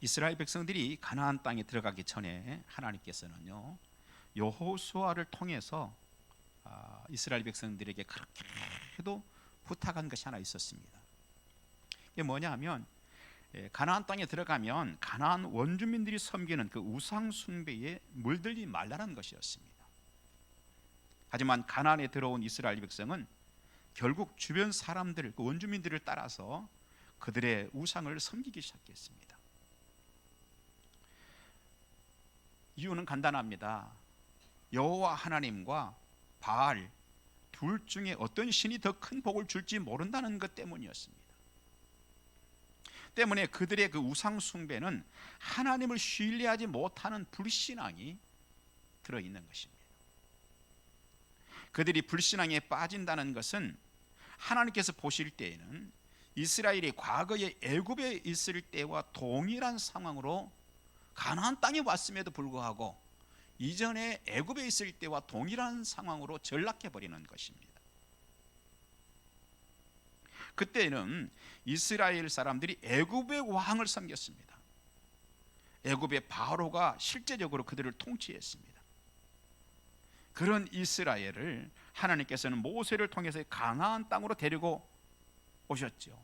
이스라엘 백성들이 가나안 땅에 들어가기 전에 하나님께서는요, 여호수아를 통해서 이스라엘 백성들에게 그렇게도 부탁한 것이 하나 있었습니다. 이게 뭐냐 하면, 가나안 땅에 들어가면 가나안 원주민들이 섬기는 그 우상 숭배에 물들지 말라는 것이었습니다. 하지만 가나안에 들어온 이스라엘 백성은 결국 주변 사람들, 그 원주민들을 따라서 그들의 우상을 섬기기 시작했습니다. 이유는 간단합니다. 여호와 하나님과 바알 둘 중에 어떤 신이 더 큰 복을 줄지 모른다는 것 때문이었습니다. 때문에 그들의 그 우상 숭배는 하나님을 신뢰하지 못하는 불신앙이 들어있는 것입니다. 그들이 불신앙에 빠진다는 것은 하나님께서 보실 때에는 이스라엘이 과거에 애굽에 있을 때와 동일한 상황으로 가나안 땅에 왔음에도 불구하고 이전에 애굽에 있을 때와 동일한 상황으로 전락해 버리는 것입니다. 그때는 이스라엘 사람들이 애굽의 왕을 섬겼습니다. 애굽의 바로가 실제적으로 그들을 통치했습니다. 그런 이스라엘을 하나님께서는 모세를 통해서 가나안 땅으로 데리고 오셨죠.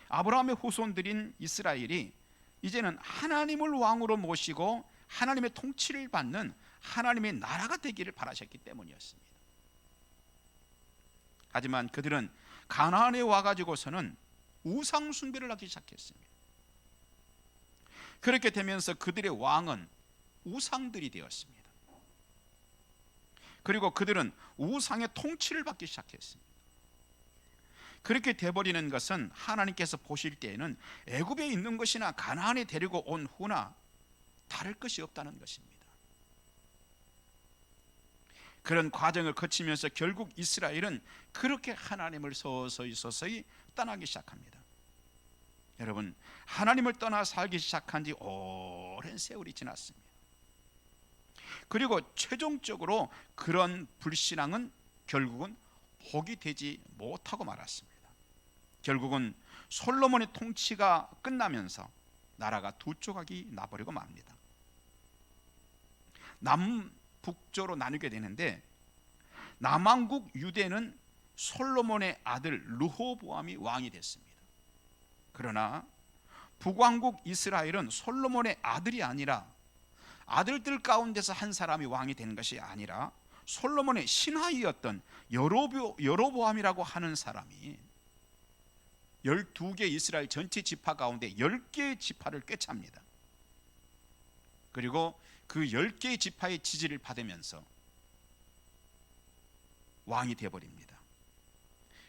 아브라함의 후손들인 이스라엘이 이제는 하나님을 왕으로 모시고 하나님의 통치를 받는 하나님의 나라가 되기를 바라셨기 때문이었습니다. 하지만 그들은 가나안에 와가지고서는 우상 숭배를 하기 시작했습니다. 그렇게 되면서 그들의 왕은 우상들이 되었습니다. 그리고 그들은 우상의 통치를 받기 시작했습니다. 그렇게 돼버리는 것은 하나님께서 보실 때에는 애굽에 있는 것이나 가나안에 데리고 온 후나 다를 것이 없다는 것입니다. 그런 과정을 거치면서 결국 이스라엘은 그렇게 하나님을 서서히 떠나기 시작합니다. 여러분, 하나님을 떠나 살기 시작한 지 오랜 세월이 지났습니다. 그리고 최종적으로 그런 불신앙은 결국은 복이 되지 못하고 말았습니다. 결국은 솔로몬의 통치가 끝나면서 나라가 두 조각이 나버리고 맙니다. 남북조로 나누게 되는데, 남왕국 유대는 솔로몬의 아들 르호보암이 왕이 됐습니다. 그러나 북왕국 이스라엘은 솔로몬의 아들이 아니라, 아들들 가운데서 한 사람이 왕이 된 것이 아니라 솔로몬의 신하이었던 여로보암이라고 하는 사람이 12개 이스라엘 전체 지파 가운데 10개의 지파를 꿰찹니다. 그리고 그 10개의 지파의 지지를 받으면서 왕이 되어버립니다.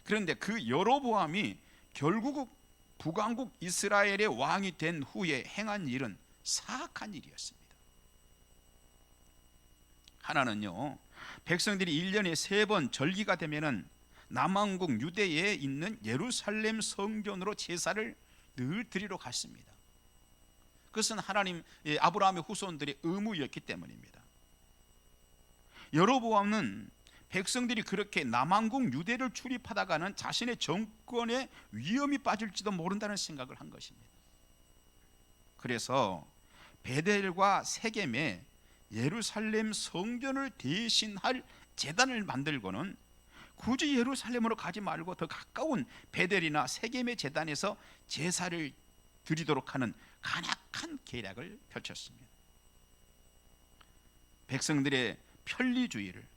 그런데 그 여로보암이 결국 북왕국 이스라엘의 왕이 된 후에 행한 일은 사악한 일이었습니다. 하나는요, 백성들이 1년에 3번 절기가 되면은 남왕국 유대에 있는 예루살렘 성전으로 제사를 늘 드리러 갔습니다. 그것은 하나님, 아브라함의 후손들의 의무였기 때문입니다. 여로보암은 백성들이 그렇게 남왕국 유대를 출입하다가는 자신의 정권에 위험이 빠질지도 모른다는 생각을 한 것입니다. 그래서 베델과 세겜에 예루살렘 성전을 대신할 제단을 만들고는 굳이 예루살렘으로 가지 말고 더 가까운 베델이나 세겜의 제단에서 제사를 드리도록 하는 간악한 계략을 펼쳤습니다. 백성들의 편리주의를,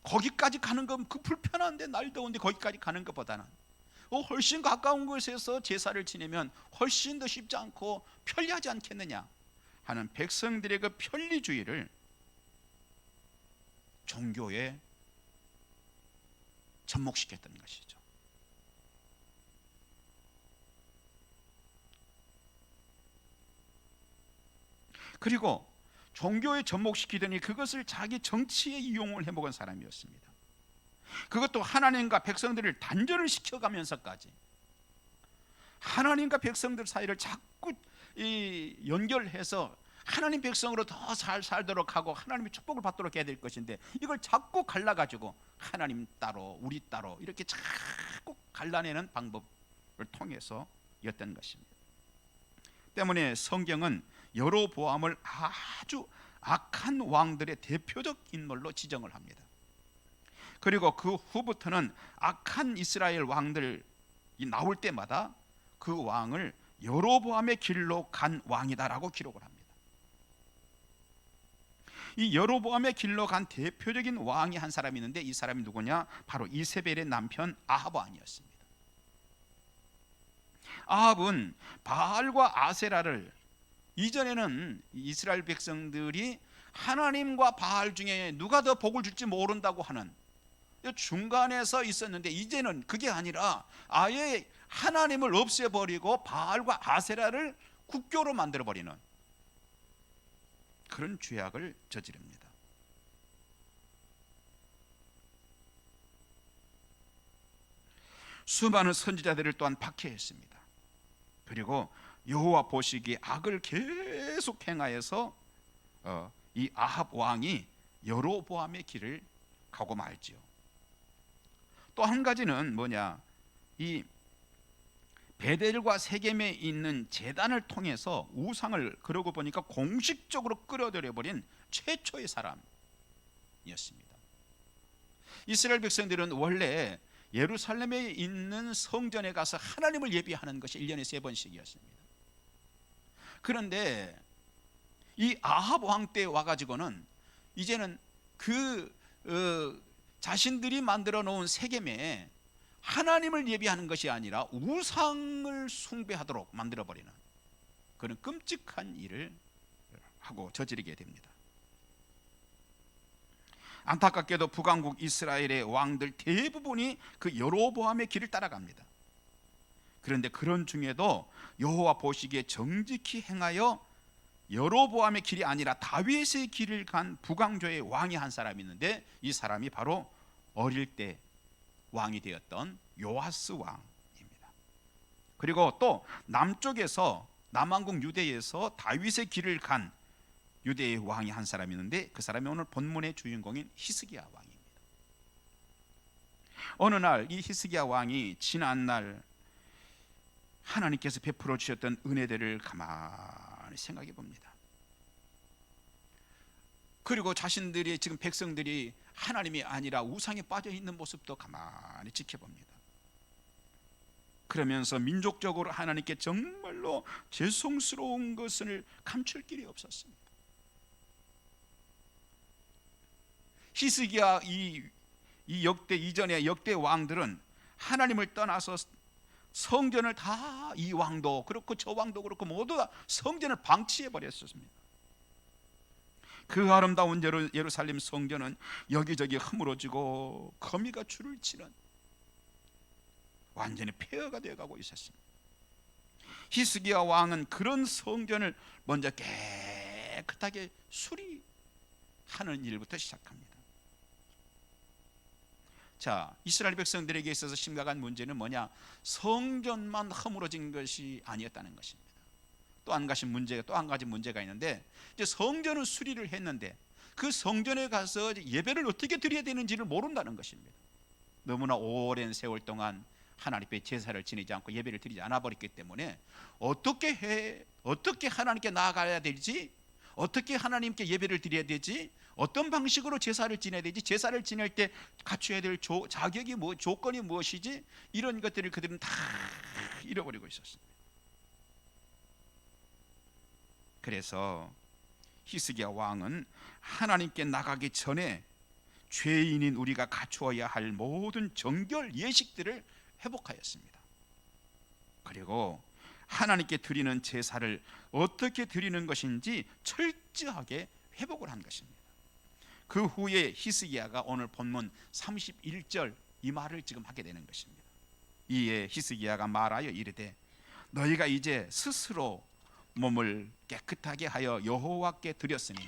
거기까지 가는 건 그 불편한데, 날 더운데 거기까지 가는 것보다는 훨씬 가까운 곳에서 제사를 지내면 훨씬 더 쉽지 않고 편리하지 않겠느냐 하는 백성들의 그 편리주의를 종교에 접목시켰던 것이죠. 그리고 종교에 접목시키더니 그것을 자기 정치에 이용을 해먹은 사람이었습니다. 그것도 하나님과 백성들을 단절을 시켜가면서까지 하나님과 백성들 사이를 자꾸 연결해서 하나님 백성으로 더 잘 살도록 하고 하나님의 축복을 받도록 해야 될 것인데, 이걸 자꾸 갈라가지고 하나님 따로 우리 따로 이렇게 자꾸 갈라내는 방법을 통해서였던 것입니다. 때문에 성경은 여로보암을 아주 악한 왕들의 대표적 인물로 지정을 합니다. 그리고 그 후부터는 악한 이스라엘 왕들이 나올 때마다 그 왕을 여로보암의 길로 간 왕이다라고 기록을 합니다. 이 여로보암의 길로 간 대표적인 왕이 한 사람이 있는데, 이 사람이 누구냐? 바로 이세벨의 남편 아합 왕이었습니다. 아합은 바알과 아세라를, 이전에는 이스라엘 백성들이 하나님과 바알 중에 누가 더 복을 줄지 모른다고 하는 중간에서 있었는데, 이제는 그게 아니라 아예 하나님을 없애버리고 바알과 아세라를 국교로 만들어버리는 그런 죄악을 저지릅니다. 수많은 선지자들을 또한 박해했습니다. 그리고 여호와 보시기에 악을 계속 행하여서 이 아합 왕이 여로보암의 길을 가고 말지요. 또 한 가지는 뭐냐, 이 베델과 세겜에 있는 제단을 통해서 우상을, 그러고 보니까 공식적으로 끌어들여 버린 최초의 사람이었습니다. 이스라엘 백성들은 원래 예루살렘에 있는 성전에 가서 하나님을 예배하는 것이 1년에 3번씩이었습니다. 그런데 이 아합 왕 때 와가지고는 이제는 자신들이 만들어 놓은 세겜에 하나님을 예배하는 것이 아니라 우상을 숭배하도록 만들어버리는 그런 끔찍한 일을 하고 저지르게 됩니다. 안타깝게도 북왕국 이스라엘의 왕들 대부분이 그 여로보암의 길을 따라갑니다. 그런데 그런 중에도 여호와 보시기에 정직히 행하여 여로보암의 길이 아니라 다윗의 길을 간 북왕조의 왕이 한 사람이 있는데, 이 사람이 바로 어릴 때 왕이 되었던 요아스 왕입니다. 그리고 또 남쪽에서, 남왕국 유대에서 다윗의 길을 간 유대의 왕이 한 사람이 있는데, 그 사람이 오늘 본문의 주인공인 히스기야 왕입니다. 어느 날 이 히스기야 왕이 지난날 하나님께서 베풀어 주셨던 은혜들을 가만히 생각해 봅니다. 그리고 자신들이, 지금 백성들이 하나님이 아니라 우상에 빠져 있는 모습도 가만히 지켜봅니다. 그러면서 민족적으로 하나님께 정말로 죄송스러운 것을 감출 길이 없었습니다. 히스기야 이 역대 이전의 역대 왕들은 하나님을 떠나서 성전을 다, 이 왕도 그렇고 저 왕도 그렇고 모두 다 성전을 방치해 버렸습니다. 그 아름다운 예루살렘 성전은 여기저기 허물어지고 거미가 줄을 치는 완전히 폐허가 되어가고 있었습니다. 히스기야 왕은 그런 성전을 먼저 깨끗하게 수리하는 일부터 시작합니다. 자, 이스라엘 백성들에게 있어서 심각한 문제는 뭐냐? 성전만 허물어진 것이 아니었다는 것입니다. 또 한 가지 문제가 있는데, 이제 성전을 수리를 했는데 그 성전에 가서 예배를 어떻게 드려야 되는지를 모른다는 것입니다. 너무나 오랜 세월 동안 하나님 앞에 제사를 지내지 않고 예배를 드리지 않아 버렸기 때문에 어떻게 하나님께 나아가야 될지, 어떻게 하나님께 예배를 드려야 되지, 어떤 방식으로 제사를 지내야 되지, 제사를 지낼 때 갖춰야 될 자격이 조건이 무엇이지, 이런 것들을 그들은 다 잃어버리고 있었습니다. 그래서 히스기야 왕은 하나님께 나가기 전에 죄인인 우리가 갖추어야 할 모든 정결 예식들을 회복하였습니다. 그리고 하나님께 드리는 제사를 어떻게 드리는 것인지 철저하게 회복을 한 것입니다. 그 후에 히스기야가 오늘 본문 31절 이 말을 지금 하게 되는 것입니다. 이에 히스기야가 말하여 이르되, 너희가 이제 스스로 몸을 깨끗하게 하여 여호와께 드렸으니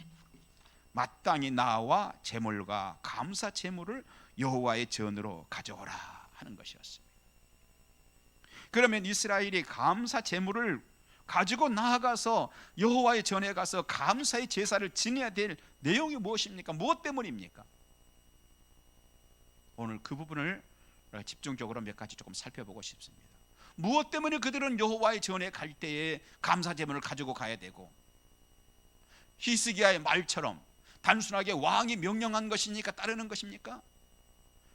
마땅히 나와 제물과 감사 제물을 여호와의 전으로 가져오라 하는 것이었습니다. 그러면 이스라엘이 감사 제물을 가지고 나아가서 여호와의 전에 가서 감사의 제사를 지내야 될 내용이 무엇입니까? 무엇 때문입니까? 오늘 그 부분을 집중적으로 몇 가지 조금 살펴보고 싶습니다. 무엇 때문에 그들은 여호와의 전에 갈 때에 감사 제물을 가지고 가야 되고, 히스기야의 말처럼 단순하게 왕이 명령한 것이니까 따르는 것입니까?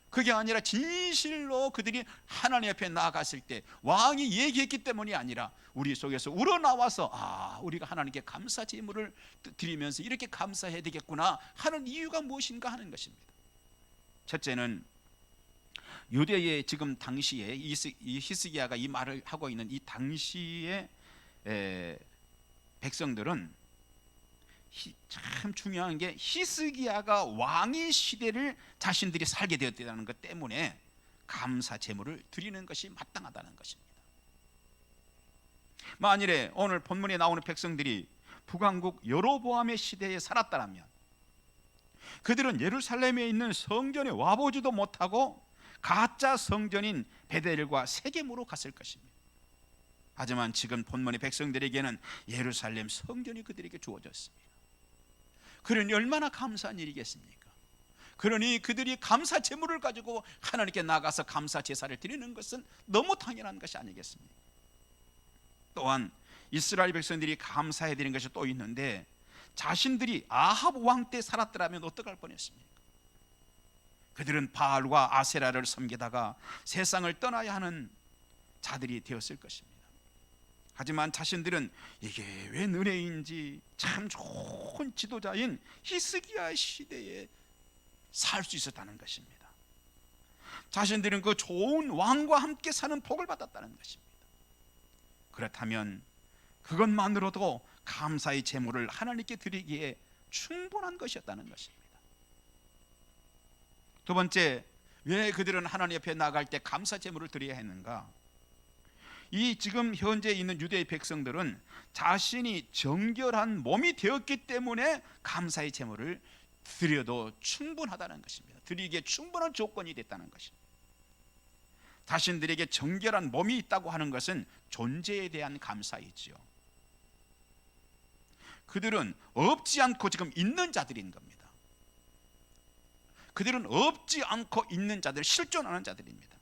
그게 아니라 진실로 그들이 하나님 앞에 나아갔을 때 왕이 얘기했기 때문이 아니라 우리 속에서 우러나와서 우리가 하나님께 감사 제물을 드리면서 이렇게 감사해야 되겠구나 하는 이유가 무엇인가 하는 것입니다. 첫째는 유대의 지금 당시에 이 히스기야가 이 말을 하고 있는 이 당시의 백성들은 참 중요한 게 히스기야가 왕의 시대를 자신들이 살게 되었다는 것 때문에 감사 제물을 드리는 것이 마땅하다는 것입니다. 만일에 오늘 본문에 나오는 백성들이 북왕국 여로보암의 시대에 살았다면 그들은 예루살렘에 있는 성전에 와보지도 못하고 가짜 성전인 베델과 세겜으로 갔을 것입니다. 하지만 지금 본문의 백성들에게는 예루살렘 성전이 그들에게 주어졌습니다. 그러니 얼마나 감사한 일이겠습니까? 그러니 그들이 감사 제물을 가지고 하나님께 나가서 감사 제사를 드리는 것은 너무 당연한 것이 아니겠습니까? 또한 이스라엘 백성들이 감사해야 되는 것이 또 있는데, 자신들이 아합 왕 때 살았더라면 어떡할 뻔했습니까? 그들은 바알과 아세라를 섬기다가 세상을 떠나야 하는 자들이 되었을 것입니다. 하지만 자신들은 이게 웬 은혜인지 참 좋은 지도자인 히스기야 시대에 살 수 있었다는 것입니다. 자신들은 그 좋은 왕과 함께 사는 복을 받았다는 것입니다. 그렇다면 그것만으로도 감사의 제물을 하나님께 드리기에 충분한 것이었다는 것입니다. 두 번째, 왜 그들은 하나님 옆에 나갈 때 감사 제물을 드려야 했는가? 이 지금 현재 있는 유대의 백성들은 자신이 정결한 몸이 되었기 때문에 감사의 제물을 드려도 충분하다는 것입니다. 드리기에 충분한 조건이 됐다는 것입니다. 자신들에게 정결한 몸이 있다고 하는 것은 존재에 대한 감사이지요. 그들은 없지 않고 지금 있는 자들인 겁니다. 그들은 없지 않고 있는 자들, 실존하는 자들입니다.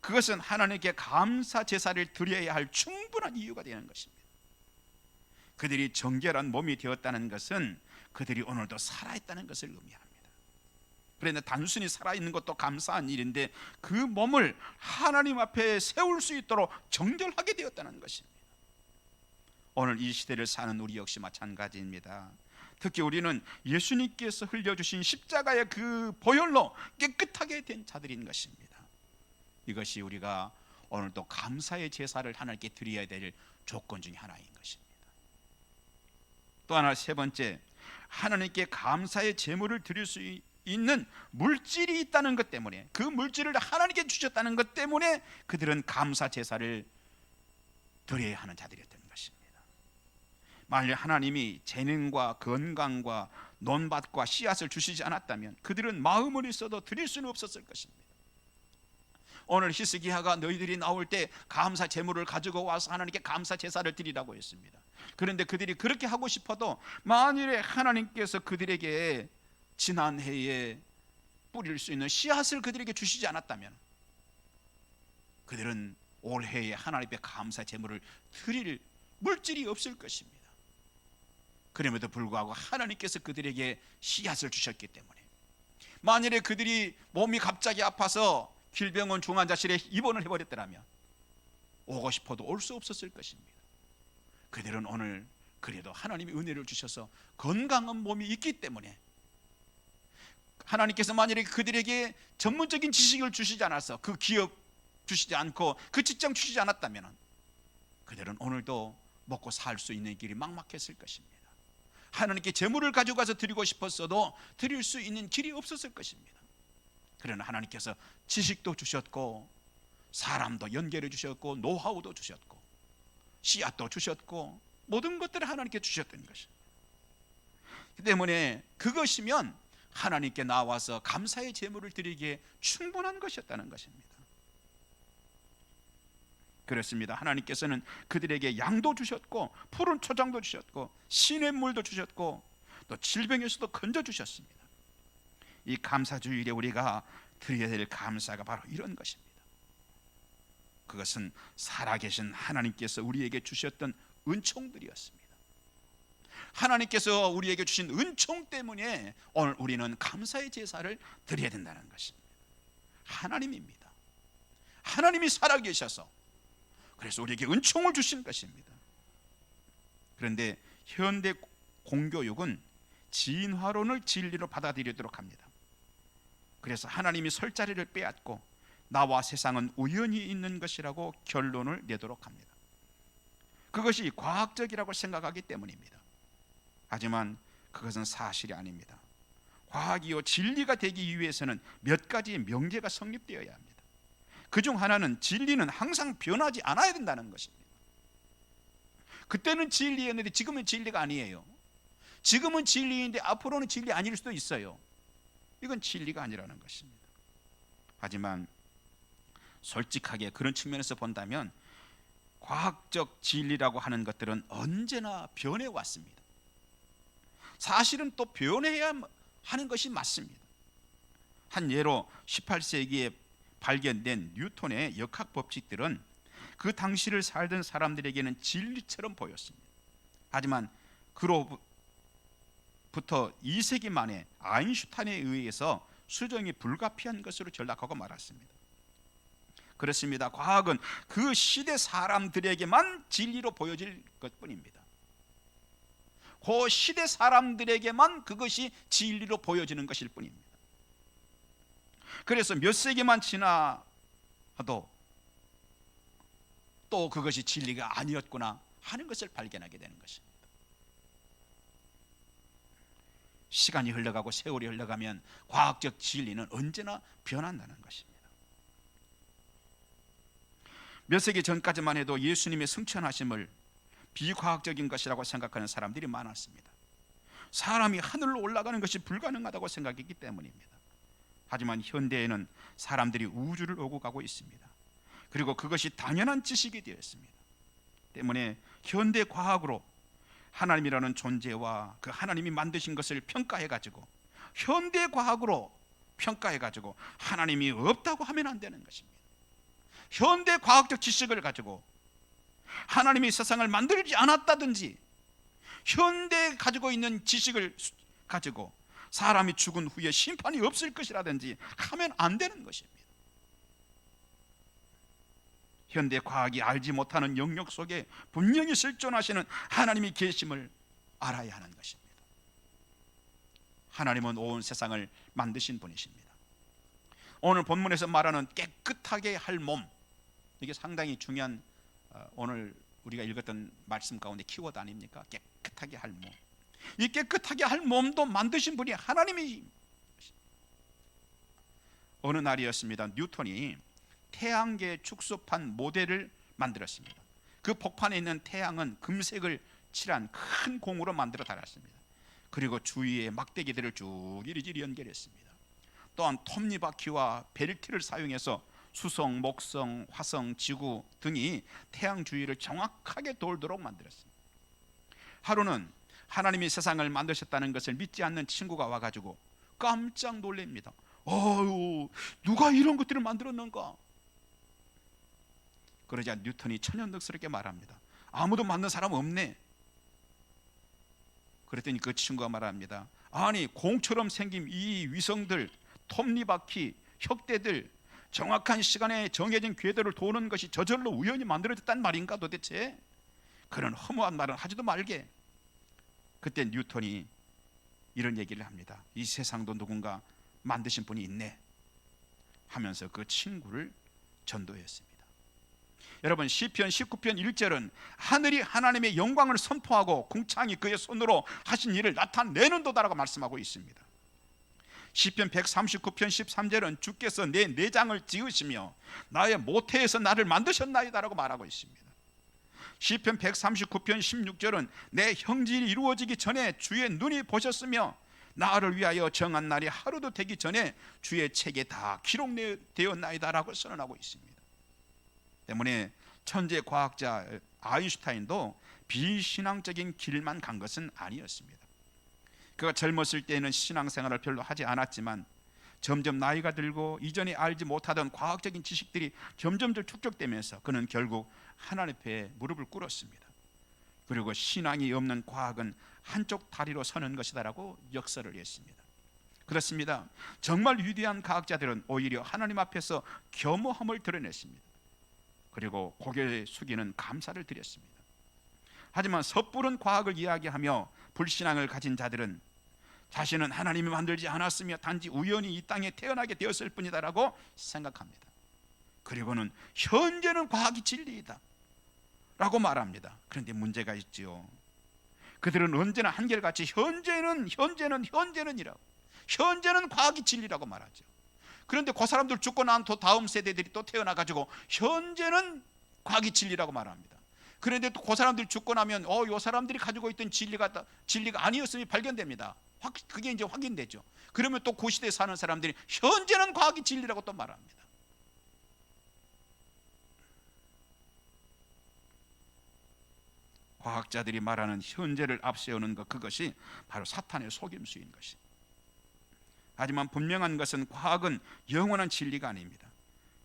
그것은 하나님께 감사 제사를 드려야 할 충분한 이유가 되는 것입니다. 그들이 정결한 몸이 되었다는 것은 그들이 오늘도 살아있다는 것을 의미합니다. 그런데 단순히 살아있는 것도 감사한 일인데 그 몸을 하나님 앞에 세울 수 있도록 정결하게 되었다는 것입니다. 오늘 이 시대를 사는 우리 역시 마찬가지입니다. 특히 우리는 예수님께서 흘려주신 십자가의 그 보혈로 깨끗하게 된 자들인 것입니다. 이것이 우리가 오늘도 감사의 제사를 하나님께 드려야 될 조건 중에 하나인 것입니다. 또 하나, 세 번째, 하나님께 감사의 제물을 드릴 수 있는 물질이 있다는 것 때문에, 그 물질을 하나님께 주셨다는 것 때문에 그들은 감사 제사를 드려야 하는 자들이었던 것입니다. 만일 하나님이 재능과 건강과 논밭과 씨앗을 주시지 않았다면 그들은 마음을 있어도 드릴 수는 없었을 것입니다. 오늘 히스기야가 너희들이 나올 때 감사 제물을 가지고 와서 하나님께 감사 제사를 드리라고 했습니다. 그런데 그들이 그렇게 하고 싶어도 만일에 하나님께서 그들에게 지난 해에 뿌릴 수 있는 씨앗을 그들에게 주시지 않았다면 그들은 올해에 하나님 앞에 감사 제물을 드릴 물질이 없을 것입니다. 그럼에도 불구하고 하나님께서 그들에게 씨앗을 주셨기 때문에 만일에 그들이 몸이 갑자기 아파서 길병원 중환자실에 입원을 해버렸더라면 오고 싶어도 올 수 없었을 것입니다. 그들은 오늘 그래도 하나님이 은혜를 주셔서 건강한 몸이 있기 때문에, 하나님께서 만일에 그들에게 전문적인 지식을 주시지 않아서 그 기업 주시지 않고 그 직장 주시지 않았다면 그들은 오늘도 먹고 살 수 있는 길이 막막했을 것입니다. 하나님께 제물을 가져가서 드리고 싶었어도 드릴 수 있는 길이 없었을 것입니다. 그러나 하나님께서 지식도 주셨고 사람도 연결해 주셨고 노하우도 주셨고 씨앗도 주셨고 모든 것들을 하나님께 주셨던 것입니다. 그 때문에 그것이면 하나님께 나와서 감사의 제물을 드리기에 충분한 것이었다는 것입니다. 그렇습니다. 하나님께서는 그들에게 양도 주셨고 푸른 초장도 주셨고 시냇물도 주셨고 또 질병에서도 건져주셨습니다. 이 감사주일에 우리가 드려야 될 감사가 바로 이런 것입니다. 그것은 살아계신 하나님께서 우리에게 주셨던 은총들이었습니다. 하나님께서 우리에게 주신 은총 때문에 오늘 우리는 감사의 제사를 드려야 된다는 것입니다. 하나님입니다. 하나님이 살아계셔서 그래서 우리에게 은총을 주신 것입니다. 그런데 현대 공교육은 진화론을 진리로 받아들이도록 합니다. 그래서 하나님이 설 자리를 빼앗고 나와 세상은 우연히 있는 것이라고 결론을 내도록 합니다. 그것이 과학적이라고 생각하기 때문입니다. 하지만 그것은 사실이 아닙니다. 과학이요 진리가 되기 위해서는 몇 가지의 명제가 성립되어야 합니다. 그중 하나는 진리는 항상 변하지 않아야 된다는 것입니다. 그때는 진리였는데 지금은 진리가 아니에요. 지금은 진리인데 앞으로는 진리 아닐 수도 있어요. 이건 진리가 아니라는 것입니다. 하지만 솔직하게 그런 측면에서 본다면 과학적 진리라고 하는 것들은 언제나 변해왔습니다. 사실은 또 변해야 하는 것이 맞습니다. 한 예로 18세기에 발견된 뉴턴의 역학 법칙들은 그 당시를 살던 사람들에게는 진리처럼 보였습니다. 하지만 그로부터 2세기 만에 아인슈타인에 의해서 수정이 불가피한 것으로 전락하고 말았습니다. 그렇습니다. 과학은 그 시대 사람들에게만 진리로 보여질 것뿐입니다. 그 시대 사람들에게만 그것이 진리로 보여지는 것일 뿐입니다. 그래서 몇 세기만 지나도 또 그것이 진리가 아니었구나 하는 것을 발견하게 되는 것입니다. 시간이 흘러가고 세월이 흘러가면 과학적 진리는 언제나 변한다는 것입니다. 몇 세기 전까지만 해도 예수님의 승천하심을 비과학적인 것이라고 생각하는 사람들이 많았습니다. 사람이 하늘로 올라가는 것이 불가능하다고 생각했기 때문입니다. 하지만 현대에는 사람들이 우주를 오고 가고 있습니다. 그리고 그것이 당연한 지식이 되었습니다. 때문에 현대 과학으로 하나님이라는 존재와 그 하나님이 만드신 것을 평가해가지고 현대 과학으로 평가해가지고 하나님이 없다고 하면 안 되는 것입니다. 현대 과학적 지식을 가지고 하나님이 세상을 만들지 않았다든지 현대 가지고 있는 지식을 가지고 사람이 죽은 후에 심판이 없을 것이라든지 하면 안 되는 것입니다. 현대 과학이 알지 못하는 영역 속에 분명히 실존하시는 하나님이 계심을 알아야 하는 것입니다. 하나님은 온 세상을 만드신 분이십니다. 오늘 본문에서 말하는 깨끗하게 할 몸, 이게 상당히 중요한 오늘 우리가 읽었던 말씀 가운데 키워드 아닙니까? 깨끗하게 할 몸. 이 깨끗하게 할 몸도 만드신 분이 하나님이. 어느 날이었습니다. 뉴턴이 태양계 축소판 모델을 만들었습니다. 그 복판에 있는 태양은 금색을 칠한 큰 공으로 만들어 달았습니다. 그리고 주위에 막대기들을 쭉 이리저리 연결했습니다. 또한 톱니바퀴와 벨트를 사용해서 수성, 목성, 화성, 지구 등이 태양 주위를 정확하게 돌도록 만들었습니다. 하루는 하나님이 세상을 만드셨다는 것을 믿지 않는 친구가 와가지고 깜짝 놀랍니다. 어휴, 누가 이런 것들을 만들었는가? 그러자 뉴턴이 천연덕스럽게 말합니다. 아무도 만든 사람 없네. 그랬더니 그 친구가 말합니다. 아니, 공처럼 생긴 이 위성들, 톱니바퀴, 혁대들 정확한 시간에 정해진 궤도를 도는 것이 저절로 우연히 만들어졌단 말인가 도대체? 그런 허무한 말은 하지도 말게. 그때 뉴턴이 이런 얘기를 합니다. 이 세상도 누군가 만드신 분이 있네 하면서 그 친구를 전도했습니다. 여러분, 시편 19편 1절은 하늘이 하나님의 영광을 선포하고 궁창이 그의 손으로 하신 일을 나타내는 도다라고 말씀하고 있습니다. 시편 139편 13절은 주께서 내 내장을 지으시며 나의 모태에서 나를 만드셨나이다라고 말하고 있습니다. 시편 139편 16절은 내 형질이 이루어지기 전에 주의 눈이 보셨으며 나를 위하여 정한 날이 하루도 되기 전에 주의 책에 다 기록되었나이다라고 선언하고 있습니다. 때문에 천재 과학자 아인슈타인도 비신앙적인 길만 간 것은 아니었습니다. 그가 젊었을 때는 신앙생활을 별로 하지 않았지만 점점 나이가 들고 이전에 알지 못하던 과학적인 지식들이 점점 더 축적되면서 그는 결국 하나님 앞에 무릎을 꿇었습니다. 그리고 신앙이 없는 과학은 한쪽 다리로 서는 것이다라고 역설을 했습니다. 그렇습니다. 정말 위대한 과학자들은 오히려 하나님 앞에서 겸허함을 드러냈습니다. 그리고 고개 숙이는 감사를 드렸습니다. 하지만 섣부른 과학을 이야기하며 불신앙을 가진 자들은 자신은 하나님이 만들지 않았으며 단지 우연히 이 땅에 태어나게 되었을 뿐이다라고 생각합니다. 그리고는 현재는 과학이 진리이다 라고 말합니다. 그런데 문제가 있지요. 그들은 언제나 한결같이 현재는이라고, 현재는 과학이 진리라고 말하죠. 그런데 그 사람들 죽고 난 또 다음 세대들이 또 태어나가지고 현재는 과학이 진리라고 말합니다. 그런데 또 그 사람들이 죽고 나면 이 사람들이 가지고 있던 진리가 아니었음이 발견됩니다. 그게 이제 확인되죠. 그러면 또 그 시대에 사는 사람들이 현재는 과학이 진리라고 또 말합니다. 과학자들이 말하는 현재를 앞세우는 것, 그것이 바로 사탄의 속임수인 것입니다. 하지만 분명한 것은 과학은 영원한 진리가 아닙니다.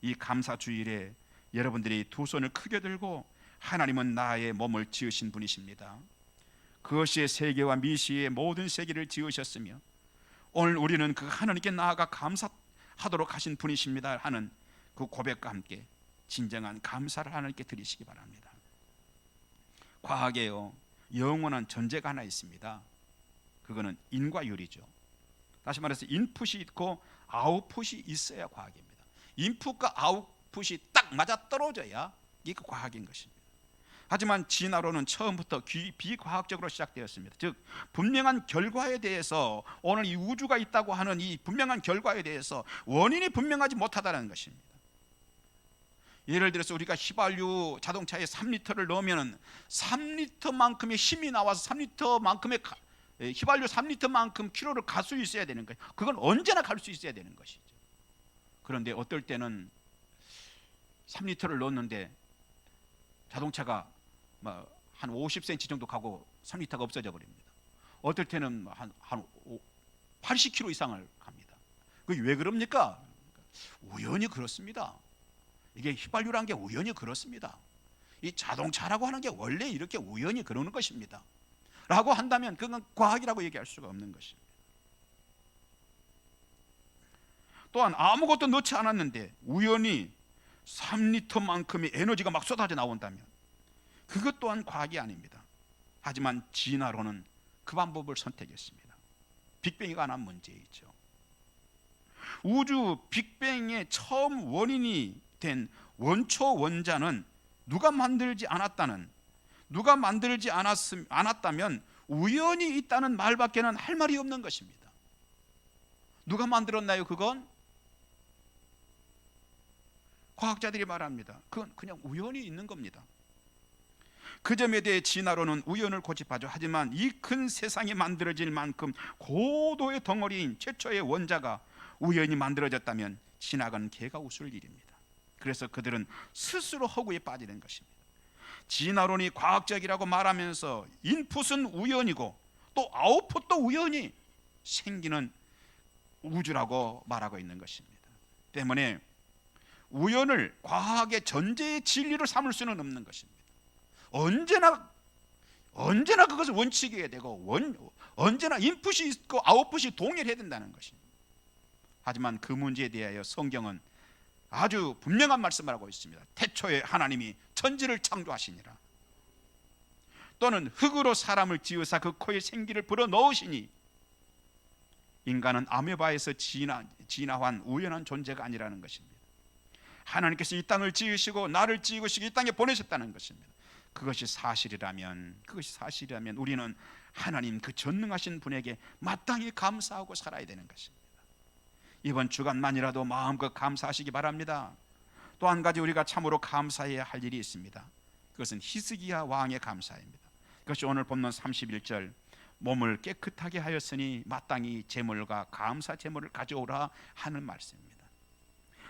이 감사주일에 여러분들이 두 손을 크게 들고 하나님은 나의 몸을 지으신 분이십니다. 그것이 세계와 미시의 모든 세계를 지으셨으며 오늘 우리는 그 하나님께 나아가 감사하도록 하신 분이십니다 하는 그 고백과 함께 진정한 감사를 하나님께 드리시기 바랍니다. 과학에요, 영원한 전제가 하나 있습니다. 그거는 인과율이죠. 다시 말해서 인풋이 있고 아웃풋이 있어야 과학입니다. 인풋과 아웃풋이 딱 맞아떨어져야 이게 과학인 것입니다. 하지만 진화론은 처음부터 비과학적으로 시작되었습니다. 즉 분명한 결과에 대해서, 오늘 이 우주가 있다고 하는 이 분명한 결과에 대해서 원인이 분명하지 못하다는 것입니다. 예를 들어서 우리가 휘발유 자동차에 3리터를 넣으면 3리터만큼의 힘이 나와서 3리터만큼의 휘발유 3리터만큼 키로를 갈 수 있어야 되는 거예요. 그건 언제나 갈 수 있어야 되는 것이죠. 그런데 어떨 때는 3리터를 넣었는데 자동차가 한 50cm 정도 가고 3리터가 없어져 버립니다. 어떨 때는 한 80km 이상을 갑니다. 그게 왜 그럽니까? 우연히 그렇습니다. 이게 휘발유라는 게 우연히 그렇습니다. 이 자동차라고 하는 게 원래 이렇게 우연히 그러는 것입니다 라고 한다면 그건 과학이라고 얘기할 수가 없는 것입니다. 또한 아무것도 넣지 않았는데 우연히 3리터만큼의 에너지가 막 쏟아져 나온다면 그것 또한 과학이 아닙니다. 하지만 진화론은 그 방법을 선택했습니다. 빅뱅이가 관한 문제이죠. 우주 빅뱅의 처음 원인이 된 원초 원자는 누가 만들지 않았다면 우연히 있다는 말밖에는 할 말이 없는 것입니다. 누가 만들었나요? 그건 과학자들이 말합니다. 그건 그냥 우연히 있는 겁니다. 그 점에 대해 진화론은 우연을 고집하죠. 하지만 이 큰 세상이 만들어질 만큼 고도의 덩어리인 최초의 원자가 우연히 만들어졌다면 진학은 개가 웃을 일입니다. 그래서 그들은 스스로 허구에 빠지는 것입니다. 진화론이 과학적이라고 말하면서 인풋은 우연이고 또 아웃풋도 우연히 생기는 우주라고 말하고 있는 것입니다. 때문에 우연을 과학의 전제의 진리로 삼을 수는 없는 것입니다. 언제나 그것을 원칙이어야 되고 언제나 인풋이 있고 아웃풋이 동일해야 된다는 것입니다. 하지만 그 문제에 대하여 성경은 아주 분명한 말씀을 하고 있습니다. 태초에 하나님이 천지를 창조하시니라. 또는 흙으로 사람을 지으사 그 코에 생기를 불어넣으시니 인간은 아메바에서 진화한 우연한 존재가 아니라는 것입니다. 하나님께서 이 땅을 지으시고 나를 지으시고 이 땅에 보내셨다는 것입니다. 그것이 사실이라면 우리는 하나님 그 전능하신 분에게 마땅히 감사하고 살아야 되는 것입니다. 이번 주간만이라도 마음껏 감사하시기 바랍니다. 또 한 가지 우리가 참으로 감사해야 할 일이 있습니다. 그것은 히스기야 왕의 감사입니다. 그것이 오늘 본문 31절 몸을 깨끗하게 하였으니 마땅히 제물과 감사 제물을 가져오라 하는 말씀입니다.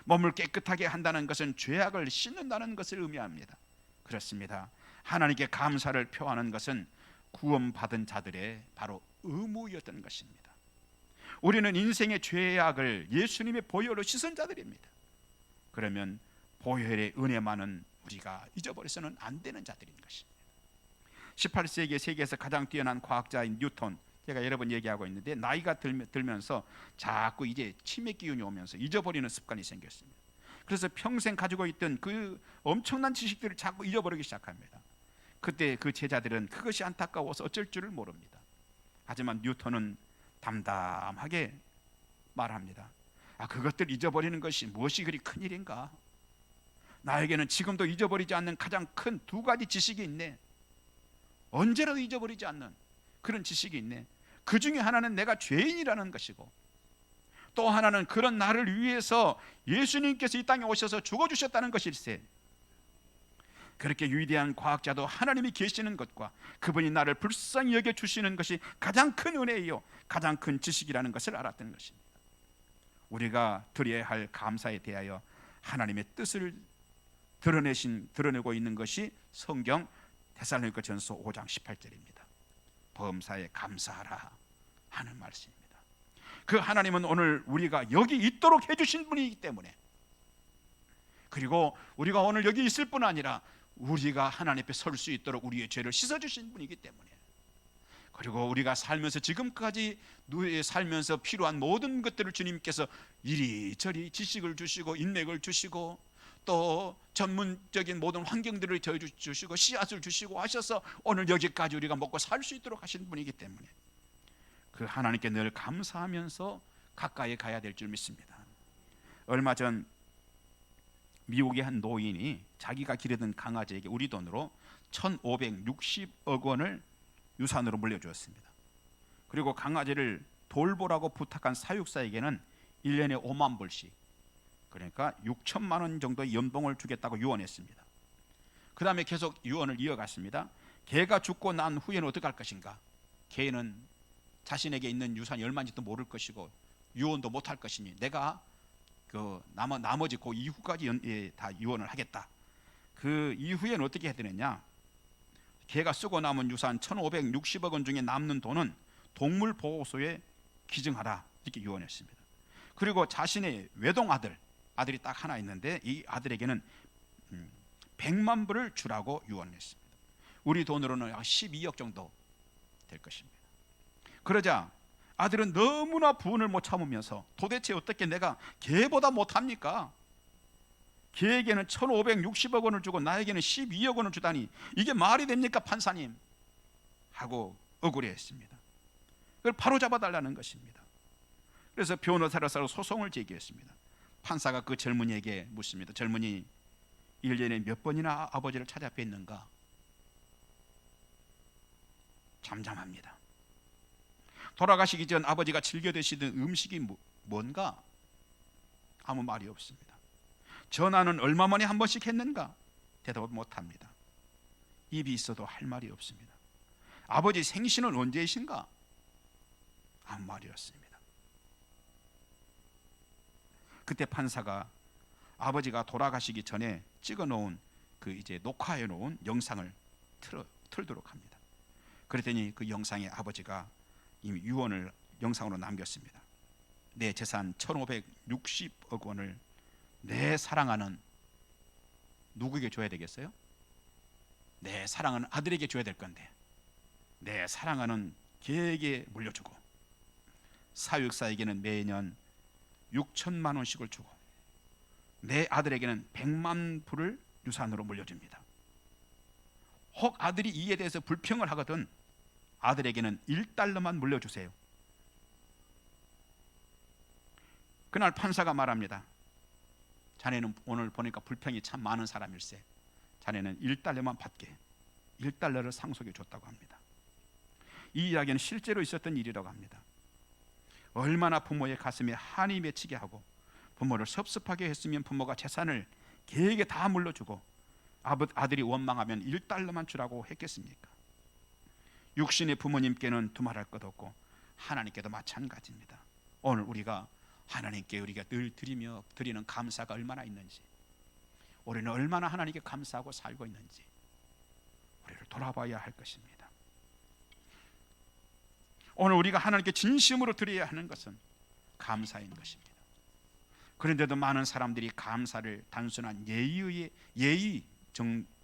몸을 깨끗하게 한다는 것은 죄악을 씻는다는 것을 의미합니다. 그렇습니다. 하나님께 감사를 표하는 것은 구원받은 자들의 바로 의무였던 것입니다. 우리는 인생의 죄악을 예수님의 보혈로 씻은 자들입니다. 그러면 보혈의 은혜만은 우리가 잊어버려서는 안 되는 자들인 것입니다. 18세기 세계에서 가장 뛰어난 과학자인 뉴턴, 제가 여러 번 얘기하고 있는데 나이가 들면서 자꾸 이제 치매 기운이 오면서 잊어버리는 습관이 생겼습니다. 그래서 평생 가지고 있던 그 엄청난 지식들을 자꾸 잊어버리기 시작합니다. 그때 그 제자들은 그것이 안타까워서 어쩔 줄을 모릅니다. 하지만 뉴턴은 담담하게 말합니다. 그것들 잊어버리는 것이 무엇이 그리 큰일인가? 나에게는 지금도 잊어버리지 않는 가장 큰 두 가지 지식이 있네. 언제라도 잊어버리지 않는 그런 지식이 있네. 그 중에 하나는 내가 죄인이라는 것이고, 또 하나는 그런 나를 위해서 예수님께서 이 땅에 오셔서 죽어주셨다는 것일세. 그렇게 위대한 과학자도 하나님이 계시는 것과 그분이 나를 불쌍히 여겨주시는 것이 가장 큰 은혜이요 가장 큰 지식이라는 것을 알았던 것입니다. 우리가 드려야 할 감사에 대하여 하나님의 뜻을 드러내고 있는 것이 성경 데살로니가전서 5장 18절입니다. 범사에 감사하라 하는 말씀입니다. 그 하나님은 오늘 우리가 여기 있도록 해주신 분이기 때문에, 그리고 우리가 오늘 여기 있을 뿐 아니라 우리가 하나님 앞에 설 수 있도록 우리의 죄를 씻어주신 분이기 때문에, 그리고 우리가 살면서 지금까지 살면서 필요한 모든 것들을 주님께서 이리저리 지식을 주시고 인맥을 주시고 또 전문적인 모든 환경들을 주시고 씨앗을 주시고 하셔서 오늘 여기까지 우리가 먹고 살 수 있도록 하신 분이기 때문에 그 하나님께 늘 감사하면서 가까이 가야 될 줄 믿습니다. 얼마 전 미국의 한 노인이 자기가 기르던 강아지에게 우리 돈으로 1,560억 원을 유산으로 물려주었습니다. 그리고 강아지를 돌보라고 부탁한 사육사에게는 1년에 5만 불씩, 그러니까 6천만 원 정도의 연봉을 주겠다고 유언했습니다. 그 다음에 계속 유언을 이어갔습니다. 개가 죽고 난 후에는 어떻게 할 것인가? 개는 자신에게 있는 유산이 얼마인지도 모를 것이고 유언도 못할 것이니 내가 그 나머지 그 이후까지 다 유언을 하겠다. 그 이후에는 어떻게 해야 되느냐? 개가 쓰고 남은 유산 1,560억 원 중에 남는 돈은 동물보호소에 기증하라, 이렇게 유언했습니다. 그리고 자신의 외동 아들이 딱 하나 있는데 이 아들에게는 100만 불을 주라고 유언했습니다. 우리 돈으로는 12억 정도 될 것입니다. 그러자 아들은 너무나 분을 못 참으면서 도대체 어떻게 내가 개보다 못합니까? 개에게는 1,560억 원을 주고 나에게는 12억 원을 주다니 이게 말이 됩니까, 판사님? 하고 억울해했습니다. 그걸 바로 잡아달라는 것입니다. 그래서 변호사로서 소송을 제기했습니다. 판사가 그 젊은이에게 묻습니다. 젊은이, 1년에 몇 번이나 아버지를 찾아뵀는가? 잠잠합니다. 돌아가시기 전 아버지가 즐겨 드시던 음식이 뭔가? 아무 말이 없습니다. 전화는 얼마 만에 한 번씩 했는가? 대답을 못합니다. 입이 있어도 할 말이 없습니다. 아버지 생신은 언제이신가? 아무 말이 없습니다. 그때 판사가 아버지가 돌아가시기 전에 찍어놓은 그 이제 녹화해 놓은 영상을 틀도록 합니다. 그랬더니 그 영상에 아버지가 이미 유언을 영상으로 남겼습니다. 내 재산 1,560억 원을 내 사랑하는 누구에게 줘야 되겠어요? 내 사랑하는 아들에게 줘야 될 건데 내 사랑하는 개에게 물려주고 사육사에게는 매년 6천만 원씩을 주고 내 아들에게는 100만 불을 유산으로 물려줍니다. 혹 아들이 이에 대해서 불평을 하거든 아들에게는 1달러만 물려주세요. 그날 판사가 말합니다. 자네는 오늘 보니까 불평이 참 많은 사람일세. 자네는 1달러만 받게 1달러를 상속해 줬다고 합니다. 이 이야기는 실제로 있었던 일이라고 합니다. 얼마나 부모의 가슴에 한이 맺히게 하고 부모를 섭섭하게 했으면 부모가 재산을 개에게 다 물려주고 아들이 원망하면 1달러만 주라고 했겠습니까? 육신의 부모님께는 두말할 것 없고 하나님께도 마찬가지입니다. 오늘 우리가 하나님께 우리가 늘 드리는 감사가 얼마나 있는지, 우리는 얼마나 하나님께 감사하고 살고 있는지 우리를 돌아봐야 할 것입니다. 오늘 우리가 하나님께 진심으로 드려야 하는 것은 감사인 것입니다. 그런데도 많은 사람들이 감사를 단순한 예의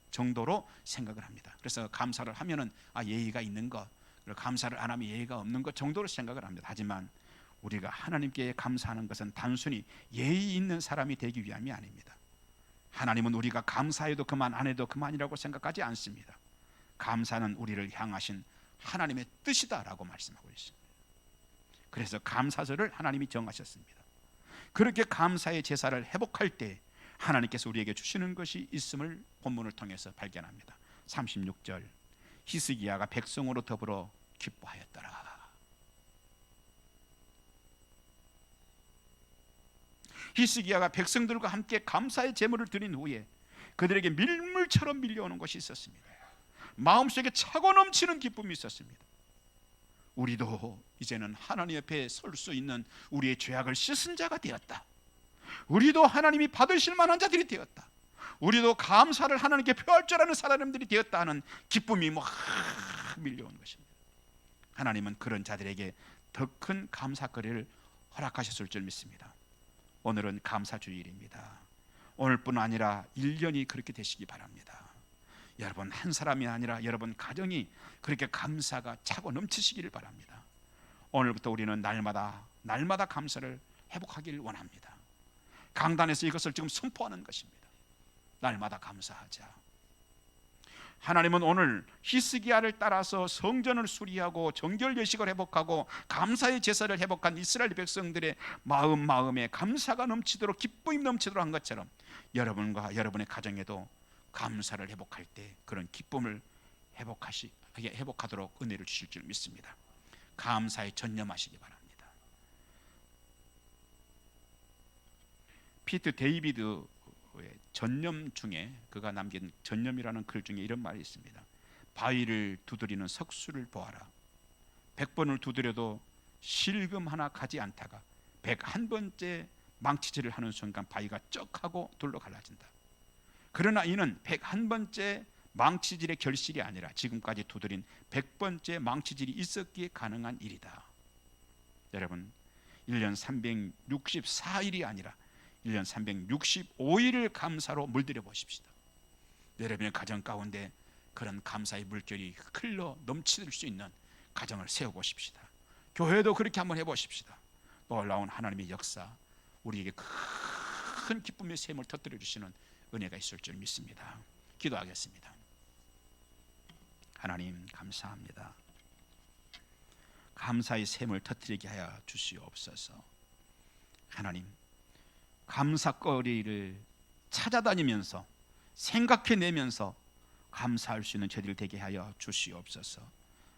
정도로 생각을 합니다. 그래서 감사를 하면은 예의가 있는 것, 그리고 감사를 안 하면 예의가 없는 것 정도로 생각을 합니다. 하지만 우리가 하나님께 감사하는 것은 단순히 예의 있는 사람이 되기 위함이 아닙니다. 하나님은 우리가 감사해도 그만, 안 해도 그만이라고 생각하지 않습니다. 감사는 우리를 향하신 하나님의 뜻이다라고 말씀하고 있습니다. 그래서 감사절을 하나님이 정하셨습니다. 그렇게 감사의 제사를 회복할 때 하나님께서 우리에게 주시는 것이 있음을 본문을 통해서 발견합니다. 36절, 히스기야가 백성으로 더불어 기뻐하였더라. 히스기야가 백성들과 함께 감사의 제물을 드린 후에 그들에게 밀물처럼 밀려오는 것이 있었습니다. 마음속에 차고 넘치는 기쁨이 있었습니다. 우리도 이제는 하나님 옆에 설 수 있는 우리의 죄악을 씻은 자가 되었다. 우리도 하나님이 받으실 만한 자들이 되었다. 우리도 감사를 하나님께 표할 줄 아는 사람들이 되었다 하는 기쁨이 밀려온 것입니다. 하나님은 그런 자들에게 더 큰 감사거리를 허락하셨을 줄 믿습니다. 오늘은 감사주일입니다. 오늘뿐 아니라 1년이 그렇게 되시기 바랍니다. 여러분 한 사람이 아니라 여러분 가정이 그렇게 감사가 차고 넘치시기를 바랍니다. 오늘부터 우리는 날마다 감사를 회복하기를 원합니다. 강단에서 이것을 지금 선포하는 것입니다. 날마다 감사하자. 하나님은 오늘 히스기야를 따라서 성전을 수리하고 정결 예식을 회복하고 감사의 제사를 회복한 이스라엘 백성들의 마음에 감사가 넘치도록 기쁨이 넘치도록 한 것처럼 여러분과 여러분의 가정에도 감사를 회복할 때 그런 기쁨을 회복하도록 은혜를 주실 줄 믿습니다. 감사에 전념하시기 바랍니다. 피트 데이비드의 전념 중에 그가 남긴 전념이라는 글 중에 이런 말이 있습니다. 바위를 두드리는 석수를 보아라. 100번을 두드려도 실금 하나 가지 않다가 101번째 망치질을 하는 순간 바위가 쩍하고 돌로 갈라진다. 그러나 이는 101번째 망치질의 결실이 아니라 지금까지 두드린 100번째 망치질이 있었기에 가능한 일이다. 여러분 1년 364일이 아니라 1년 365일을 감사로 물들여 보십시다. 여러분의 가정 가운데 그런 감사의 물결이 흘러 넘칠 수 있는 가정을 세워보십시다. 교회도 그렇게 한번 해보십시다. 놀라운 하나님의 역사, 우리에게 큰 기쁨의 샘을 터뜨려 주시는 은혜가 있을 줄 믿습니다. 기도하겠습니다. 하나님 감사합니다. 감사의 샘을 터뜨리게 하여 주시옵소서. 하나님 감사거리를 찾아다니면서 생각해내면서 감사할 수 있는 저희들 되게 하여 주시옵소서.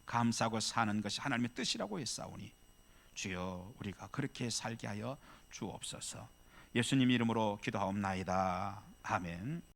감사하고 사는 것이 하나님의 뜻이라고 했사오니 주여 우리가 그렇게 살게 하여 주옵소서. 예수님 이름으로 기도하옵나이다. 아멘.